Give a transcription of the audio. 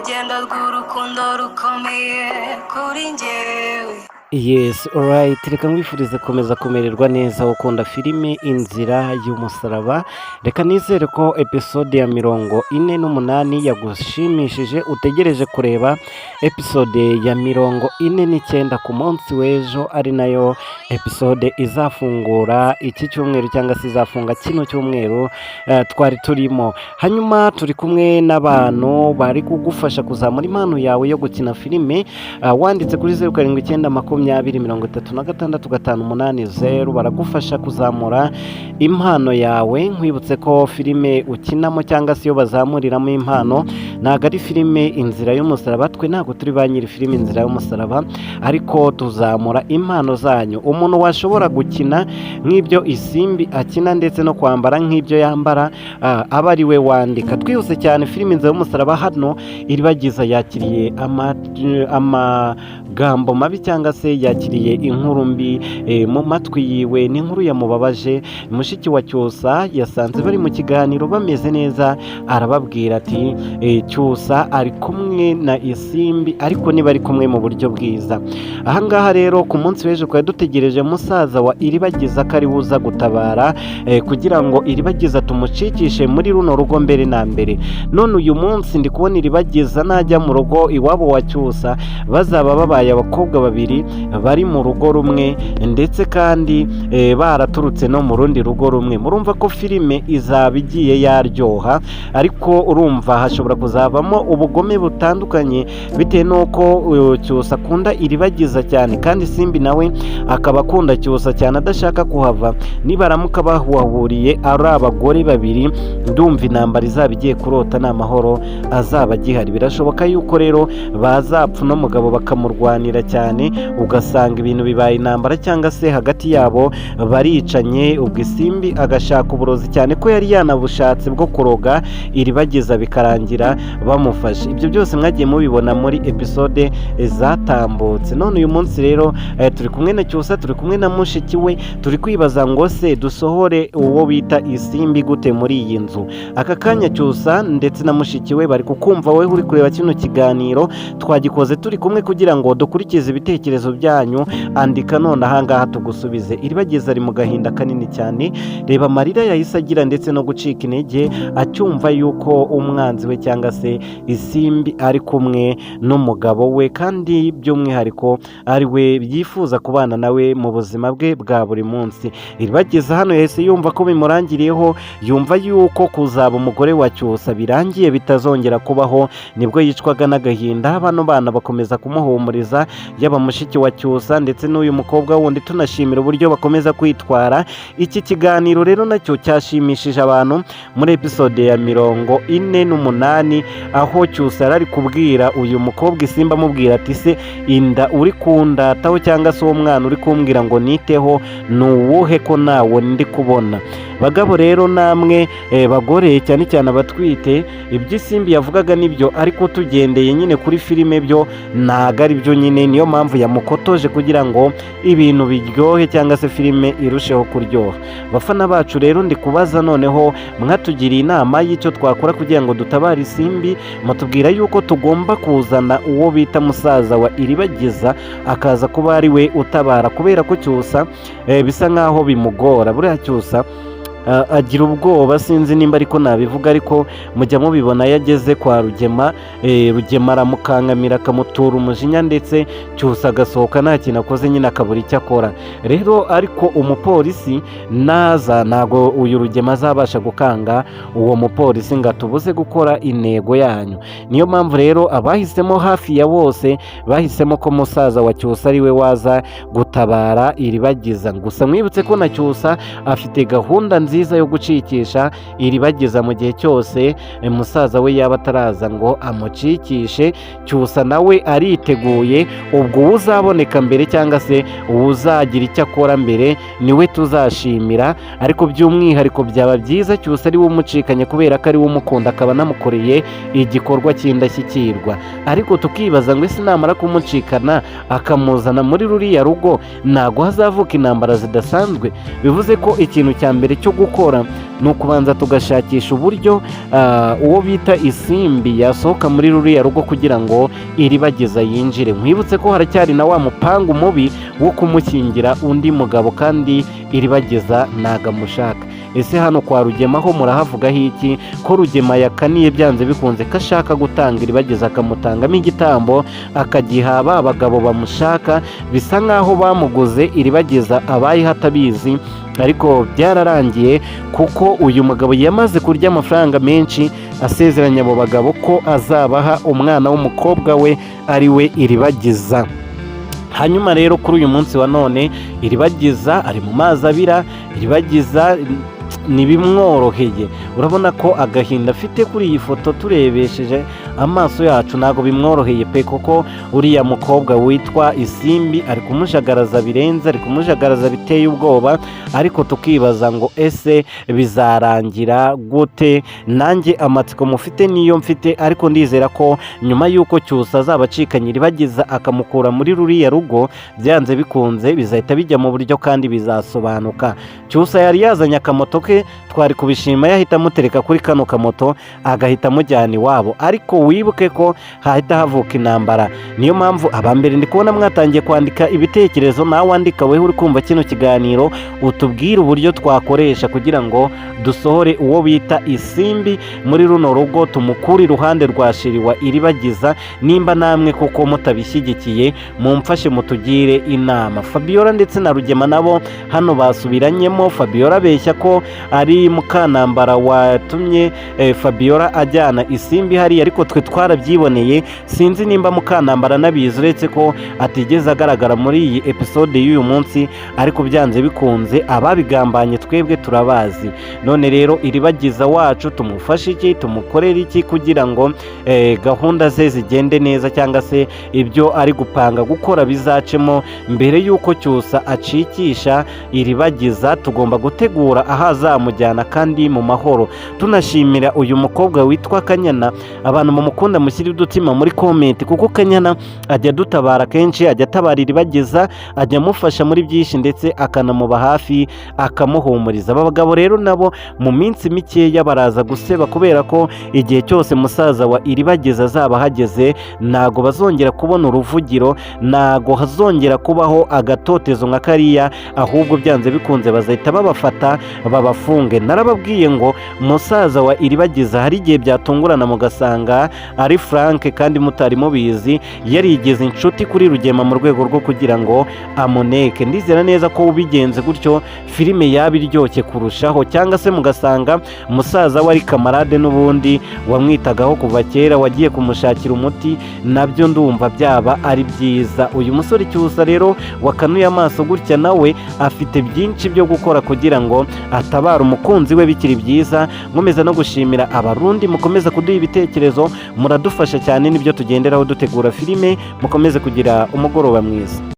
urugendo rw'urukundo rukomeye kuri njyewe. Yes, alright. Reka nkwifurize komeza kumererwa neza ukunda filime Inzira y'Umusaraba. Reka nizere ko episode ya 48 yagushimishije, utegereje kureba episode ya 49 ku munsi w'ejo, ari nayo episode izafungura iki cyumweru cyangwa se izafunga kino cyumweru twari turimo. Hanyuma turi kumwe n'abantu bari kugufasha kuzamura impano yawe yo gukina filime. Wanditse kuri 0790266580 baragufasha kuzamura impano yawe. Nkwibutse ko filime ukinamo cyangwa se iyo bazamuriramo impano ntabwo ari filime Inzira y'Umusaraba. Twe ntabwo turi ba nyiri filime Inzira y'Umusaraba, ariko tuzamura impano zanyu. Umuntu washobora gukina nk'ibyo Isimbi akina ndetse no kwambara nk'ibyo yambara, aba ari we wandika. Twihuse cyane, filime Inzira y'Umusaraba hano iribagiza yakiriye amagambo mabi cyangwa se yakiriye inkuru mbi mu matwi yiwe. Ni inkuru yamubabaje. Mushiki wa Cyusa yasanze bari mu kiganiro bameze neza, arababwira ati Cyusa ari kumwe na Isimbi ariko niba ari kumwe mu buryo bwiza. Ahangaha rero ku munsi w'ejo twari dutegereje musaza wa Iribagiza ko ari buza gutabara kugira ngo Iribagiza tumucikishe muri runo rugo mbere na mbere. None uyu munsi ndi kubona Iribagiza najya mu rugo iwabo wa Cyusa bazaba babaye abakobwa babiri bari mu rugo rumwe, ndetse kandi baraturutse no mu rundi rugo rumwe. Murumva ko filime izaba igiye yaryoha, ariko urumva hashobora kuzavamo ubugome butandukanye bitewe n'uko Cyusa akunda Iribagiza cyane kandi Simbi nawe akaba akunda Cyusa cyane adashaka kuhava. Nibaramuka bahuriye ari abagore babiri, ndumva intambara izaba igiye kurota nta mahoro azaba agihari. Birashoboka yuko rero bazapfa n'umugabo bakamurwanira cyane, ugasanga ibintu bibaye intambara cyangwa se hagati yabo baricanye. Ubwo Isimbi agashaka uburozi cyane ko yari yanabushatse bwo kuroga Iribagiza bikarangira bamufashe. Ibyo byose mwagiye mubibona muri episode zatambutse. None uyu munsi rero turi kumwe na Cyusa, turi kumwe na mushiki we, turi kwibaza ngo se dusohore uwo bita Isimbi gute muri iyi nzu. Aka kanya Cyusa ndetse na mushiki we bari kukumva wowe uri kureba kino kiganiro. Twagikoze turi kumwe kugira ngo dukurikize ibitekerezo byanyu. Andika none ahangaha tugusubize. Iribagiza ari mu gahinda kanini cyane. Reba amarira yahise agira ndetse no gucika intege acyumva yuko umwanzi we cyangwa se Isimbi ari kumwe n'umugabo we, kandi by'umwihariko ari we yifuza kubana nawe mu buzima bwe bwa buri munsi. Iribagiza hano yahise yumva ko bimurangiriyeho, yumva yuko kuzaba umugore wa Cyusa birangiye bitazongera kubaho. Nibwo yicwaga n'agahinda. Bano bana bakomeza kumuhumuriza, yaba mushiki wa Cyusa ndetse n'uyu mukobwa wundi. Tunashimira uburyo bakomeza kwitwara. Iki kiganiro rero nacyo cyashimishije abantu muri episode ya 48, aho Cyusa yari kubwira uyu mukobwa Isimbi amubwira ati se inda uri kundataho cyangwa se uwo mwana uri kumbwira ngo niteho ni uwuhe ko nawe ndi kubona? Bagabo rero namwe bagore cyane cyane abatwite, ibyo Isimbi yavugaga nibyo, ariko tugendeye nyine kuri filime byo ntago ari byo nyine. Niyo mpamvu yamukotoje kugira ngo ibintu biryohe cyangwa se filime irusheho kuryoha. Bafana bacu rero ndi kubaza noneho, mwatugiriye inama y'icyo twakora kugira ngo dutabare Isimbi. Mutubwira yuko tugomba kuzana uwo bita musaza wa Iribagiza akaza kuba ari we utabara, kubera ko Cyusa bisa nkaho bimugora. Buriya Cyusa agira ubwoba, sinzi nimba ariko nabivuga, ariko mujya mubibona yageze kwa Rugema, Rugema aramukangamira akamutura umujinya, ndetse Cyusa agasohoka nta kintu akoze, nyine akabura icyo akora. Rero ariko umupolisi naza ntago uyu Rugema azabasha gukanga uwo mupolisi ngo atubuze gukora intego yanyu. Niyo mpamvu rero abahisemo hafi ya bose bahisemo ko musaza wa Cyusa ari we waza gutabara Iribagiza. Gusa mwibutse ko na Cyusa afite gahunda nziza yo gucikisha Iribagiza mu gihe cyose musaza we yaba ataraza ngo amucikishe. Cyusa nawe ariteguye, ubwo uzaboneka mbere cyangwa se uzagira icyo akora mbere niwe tuzashimira. Ariko by'umwihariko byaba byiza Cyusa ari we umucikanye, kubera ko ari we umukunda akaba anamukoreye igikorwa cy'indashyikirwa. Ariko tukibaza ngo ese namara kumucikana akamuzana muri ruriya rugo ntago hazavuka intambara zidasanzwe? Bivuze ko ikintu cya mbere cyo gukora ni ukubanza tugashakisha uburyo uwo bita Isimbi yasohoka muri ruriya rugo kugira ngo Iribagiza yinjire. Mwibutse ko haracyari na wa mupangu mubi wo kumukingira undi mugabo kandi Iribagiza nagamushaka. Ese hano kwa Rugema ho murahavugaho iki? Ko Rugema yakaniye byanze bikunze ko ashaka gutanga Iribagiza akamutangamo igitambo akagiha ba bagabo bamushaka, bisa nkaho bamuguze Iribagiza abaye hatabizi, ariko byararangiye kuko uyu mugabo yamaze kurya amafaranga menshi asezeranya abo bagabo ko azabaha umwana w'umukobwa we ari we Iribagiza. Hanyuma rero kuri uyu munsi wa none Iribagiza ari mu mazi abira, Iribagiza ntibimworoheye. Urabona ko agahinda afite kuri iyi foto turebesheje amaso yacu ntabwo bimworoheye pe, kuko uriya mukobwa witwa Isimbi ari kumujagaraza birenze, ari kumujagaraza biteye ubwoba, ariko tukibaza ngo ese bizarangira gute? Nanjye amatsiko mufite niyo mfite, ariko ndizera ko nyuma y'uko Cyusa azaba acikanye Iribagiza akamukura muri ruriya rugo, byanze bikunze bizahita bijya mu buryo kandi bizasobanuka. Cyusa yari yazanye akamoto ke, twari kubishima yahita amutereka kuri kano kamoto agahita amujyana iwabo, ariko wibuke ko hahita havuka intambara. Niyo mpamvu abambere ndi kubona mwatangiye kwandika ibitekerezo, nawe wandika wewe uri kumva kino kiganiro utubwire uburyo twakoresha kugira ngo dusohore uwo bita Isimbi muri runo rugo, tumukure iruhande rwa sheri wa Iribagiza. Nimba namwe kuko mutabishyigikiye mumfashe mutugire inama. Fabiola ndetse na Rugema nabo hano basubiranyemo. Fabiola abeshya ko ari Mukanambara watumye Fabiola ajyana Isimbi hariya, ariko twe twarabyiboneye. Sinzi nimba Mukanambara nabizi, uretse ko atigeze agaragara muri iyi episode y'uyu munsi, ariko byanze bikunze ababigambanye twebwe turabazi. None rero Iribagiza wacu tumufashe iki, tumukorera iki kugira ngo gahunda ze zigende neza, cyangwa se ibyo ari gupanga gukora bizacemo mbere y'uko Cyusa acikisha Iribagiza. Tugomba gutegura aho azamujyana kandi mu mahoro. Tunashimira uyu mukobwa witwa Kanyana, abantu mumukunda mushyire udutima muri comment, kuko Kanyana ajya dutabara kenshi, ajya atabara Iribagiza, ajya amufasha muri byinshi ndetse akanamuba hafi akamuhumuriza. Aba bagabo rero nabo mu minsi mikeya baraza guseba, kubera ko igihe cyose musaza wa Iribagiza azaba hageze ntago bazongera kubona uruvugiro, ntago hazongera kubaho agatotezo nka kariya, ahubwo byanze bikunze bazahita babafata babafunge. Narababwiye ngo musaza wa Iribagiza hari igihe byatungurana mugasanga ari Frank kandi mutari mubizi, yarigeze inshuti kuri Rugema mu rwego rwo kugira ngo amuneke. Ndizera neza ko ubigenze gutyo filime yaba iryoshye kurushaho, cyangwa se mugasanga musaza we ari kamarade n'ubundi wamwitagaho kuva kera, wagiye kumushakira umuti, nabyo ndumva byaba ari byiza. Uyu musore Cyusa rero wakanuye amaso gutya nawe afite byinshi byo gukora kugira ngo atabara umukunzi we bikiri byiza. Nkomeza no gushimira abarundi mukomeza kuduha ibitekerezo, muradufasha cyane, nibyo tugenderaho dutegura filime. Mukomeze kugira umugoroba mwiza.